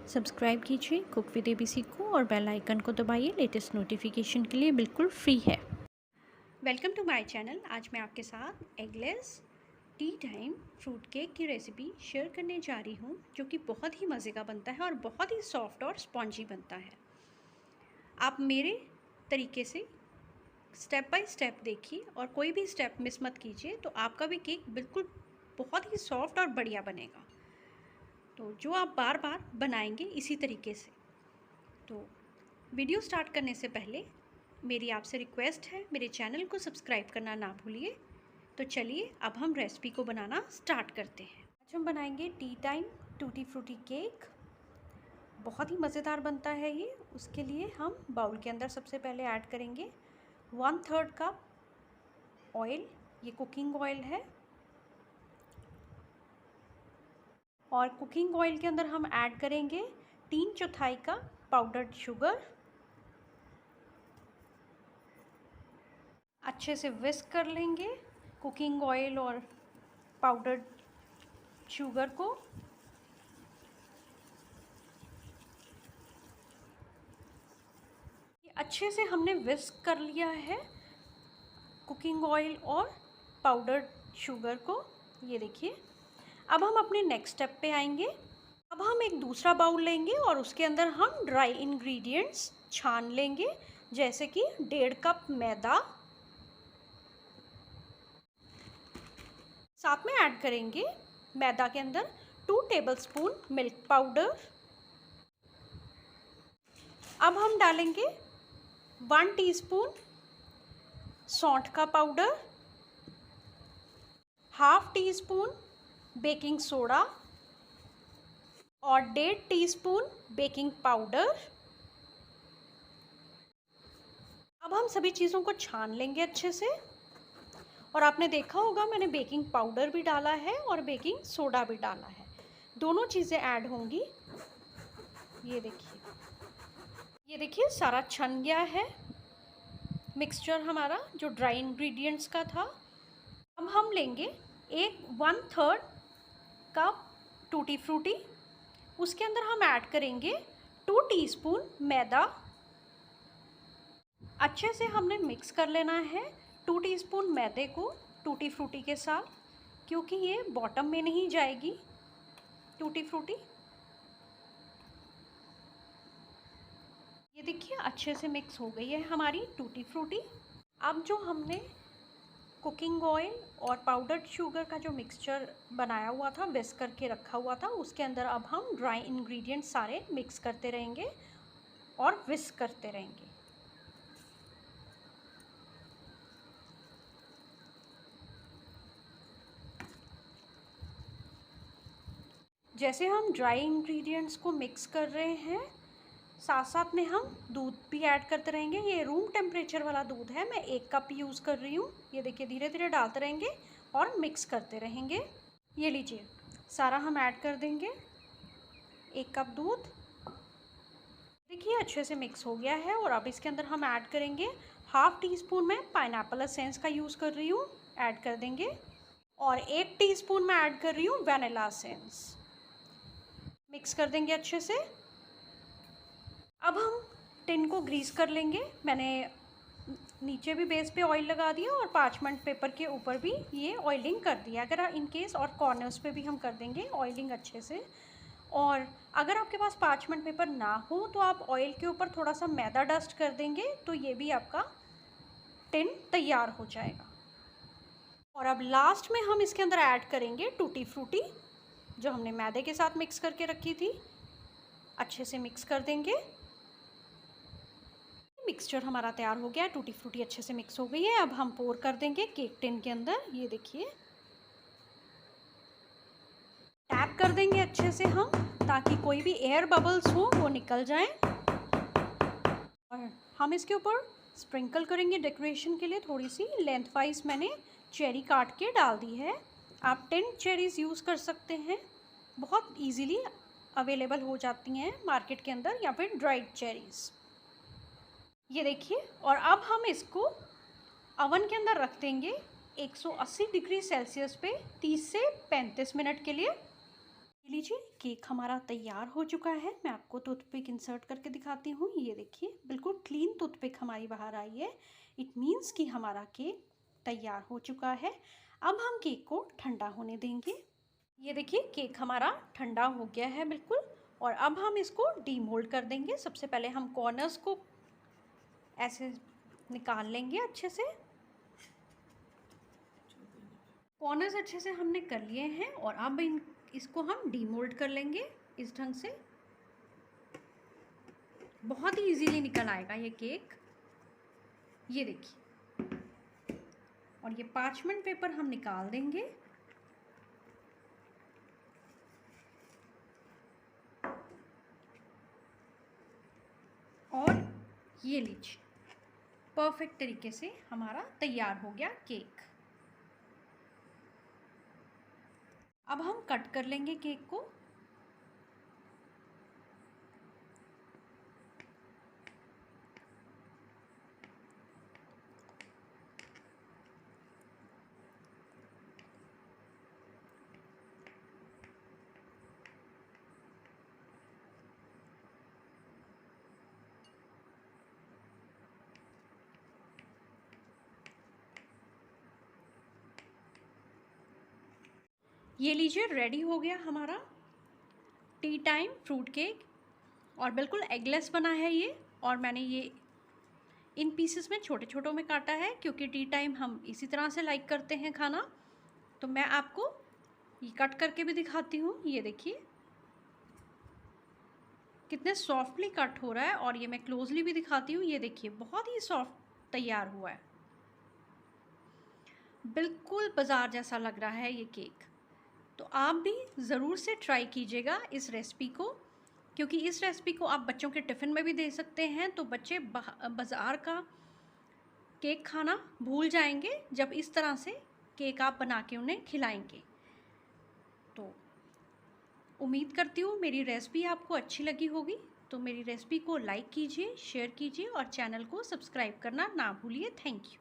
Subscribe कीजिए cook with ABC को और बेल आइकन को दबाइए लेटेस्ट नोटिफिकेशन के लिए, बिल्कुल फ्री है। Welcome to my channel. आज मैं आपके साथ eggless tea time fruit cake की रेसिपी शेयर करने जा रही हूँ, जो कि बहुत ही मज़े का बनता है और बहुत ही सॉफ्ट और स्पॉन्जी बनता है। आप मेरे तरीके से स्टेप बाय स्टेप देखिए और कोई भी स्टेप मिस मत कीजिए, तो आपका भी केक बिल्कुल बहुत ही सॉफ्ट और बढ़िया बनेगा। तो जो आप बार बार बनाएंगे इसी तरीके से। तो वीडियो स्टार्ट करने से पहले मेरी आपसे रिक्वेस्ट है, मेरे चैनल को सब्सक्राइब करना ना भूलिए। तो चलिए अब हम रेसिपी को बनाना स्टार्ट करते हैं। आज हम बनाएंगे T time tutti frutti cake. बहुत ही मज़ेदार बनता है ये। उसके लिए हम बाउल के अंदर सबसे पहले ऐड करेंगे 1/3 कप ऑयल। ये कुकिंग ऑयल है। और कुकिंग ऑयल के अंदर हम ऐड करेंगे 3/4 का पाउडर्ड शुगर। अच्छे से विस्क कर लेंगे कुकिंग ऑयल और पाउडर्ड शुगर को। अच्छे से हमने विस्क कर लिया है कुकिंग ऑयल और पाउडर्ड शुगर को। ये देखिए। अब हम अपने नेक्स्ट स्टेप पे आएंगे। अब हम एक दूसरा बाउल लेंगे और उसके अंदर हम ड्राई इंग्रेडिएंट्स छान लेंगे, जैसे कि 1.5 कप मैदा। साथ में ऐड करेंगे मैदा के अंदर 2 टेबलस्पून मिल्क पाउडर। अब हम डालेंगे 1 टीस्पून सौंठ का powder, half tea spoon baking soda और 1.5 टीस्पून बेकिंग पाउडर। अब हम सभी चीज़ों को छान लेंगे अच्छे से। और आपने देखा होगा मैंने बेकिंग पाउडर भी डाला है और बेकिंग सोडा भी डाला है। दोनों चीज़ें ऐड होंगी। ये देखिए, ये देखिए सारा छन गया है मिक्सचर हमारा जो ड्राई इंग्रेडिएंट्स का था। अब हम लेंगे 1/3 कप टूटी फ्रूटी। उसके अंदर हम ऐड करेंगे 2 टीस्पून मैदा। अच्छे से हमने मिक्स कर लेना है 2 टीस्पून मैदे को टूटी फ्रूटी के साथ, क्योंकि ये बॉटम में नहीं जाएगी टूटी फ्रूटी। ये देखिए अच्छे से मिक्स हो गई है हमारी टूटी फ्रूटी। अब जो हमने कुकिंग ऑयल और पाउडर्ड शुगर का जो मिक्सचर बनाया हुआ था, विस्क करके रखा हुआ था, उसके अंदर अब हम ड्राई इंग्रेडिएंट्स सारे मिक्स करते रहेंगे और विस्क करते रहेंगे। जैसे हम ड्राई इंग्रेडिएंट्स को मिक्स कर रहे हैं, साथ साथ में हम दूध भी ऐड करते रहेंगे। ये रूम टेम्परेचर वाला दूध है, मैं 1 कप यूज़ कर रही हूँ। ये देखिए धीरे धीरे डालते रहेंगे और मिक्स करते रहेंगे। ये लीजिए सारा हम ऐड कर देंगे 1 कप दूध। देखिए अच्छे से मिक्स हो गया है। और अब इसके अंदर हम ऐड करेंगे हाफ टी स्पून में पाइनएप्पल एसेंस का यूज़ कर रही हूँ, ऐड कर देंगे। और 1 टीस्पून में ऐड कर रही हूँ वैनिला एसेंस। मिक्स कर देंगे अच्छे से। अब हम टिन को ग्रीस कर लेंगे। मैंने नीचे भी बेस पे ऑयल लगा दिया और पार्चमेंट पेपर के ऊपर भी ये ऑयलिंग कर दिया। अगर इन केस और कॉर्नर्स पे भी हम कर देंगे ऑयलिंग अच्छे से। और अगर आपके पास पार्चमेंट पेपर ना हो तो आप ऑयल के ऊपर थोड़ा सा मैदा डस्ट कर देंगे, तो ये भी आपका टिन तैयार हो जाएगा। और अब लास्ट में हम इसके अंदर ऐड करेंगे टूटी फ्रूटी, जो हमने मैदे के साथ मिक्स करके रखी थी। अच्छे से मिक्स कर देंगे। मिक्सचर हमारा तैयार हो गया है, टूटी फ्रूटी अच्छे से मिक्स हो गई है। अब हम पोर कर देंगे केक टिन के अंदर। ये देखिए टैप कर देंगे अच्छे से हम, ताकि कोई भी एयर बबल्स हो वो निकल जाएं। और हम इसके ऊपर स्प्रिंकल करेंगे डेकोरेशन के लिए। थोड़ी सी लेंथ वाइज मैंने चेरी काट के डाल दी है। आप 10 चेरीज़ यूज़ कर सकते हैं, बहुत इजीली अवेलेबल हो जाती हैं मार्केट के अंदर, या फिर ड्राइड चेरीज़। ये देखिए। और अब हम इसको अवन के अंदर रख देंगे 180 डिग्री सेल्सियस पे 30 से 35 मिनट के लिए। लीजिए केक हमारा तैयार हो चुका है। मैं आपको टूथपिक इंसर्ट करके दिखाती हूँ। ये देखिए बिल्कुल क्लीन टूथपिक हमारी बाहर आई है। इट मीन्स कि हमारा केक तैयार हो चुका है। अब हम केक को ठंडा होने देंगे। ये देखिए केक हमारा ठंडा हो गया है बिल्कुल। और अब हम इसको डीमोल्ड कर देंगे। सबसे पहले हम कॉर्नर्स को ऐसे निकाल लेंगे अच्छे से। कॉर्नर्स अच्छे से हमने कर लिए हैं और अब इसको हम डीमोल्ड कर लेंगे इस ढंग से। बहुत ही इजीली निकल आएगा ये केक। ये देखिए, और ये पार्चमेंट पेपर हम निकाल देंगे। और ये लीजिए परफेक्ट तरीके से हमारा तैयार हो गया केक। अब हम कट कर लेंगे केक को। ये लीजिए रेडी हो गया हमारा टी टाइम फ्रूट केक। और बिल्कुल एगलेस बना है ये। और मैंने ये इन पीसेस में छोटे छोटों में काटा है क्योंकि टी टाइम हम इसी तरह से लाइक करते हैं खाना। तो मैं आपको ये कट करके भी दिखाती हूँ। ये देखिए कितने सॉफ्टली कट हो रहा है। और ये मैं क्लोजली भी दिखाती हूँ। ये देखिए बहुत ही सॉफ्ट तैयार हुआ है। बिल्कुल बाज़ार जैसा लग रहा है ये केक। तो आप भी ज़रूर से ट्राई कीजिएगा इस रेसिपी को, क्योंकि इस रेसिपी को आप बच्चों के टिफ़िन में भी दे सकते हैं। तो बच्चे बाज़ार का केक खाना भूल जाएंगे जब इस तरह से केक आप बना के उन्हें खिलाएंगे। तो उम्मीद करती हूँ मेरी रेसिपी आपको अच्छी लगी होगी। तो मेरी रेसिपी को लाइक कीजिए, शेयर कीजिए और चैनल को सब्सक्राइब करना ना भूलिए। Thank you.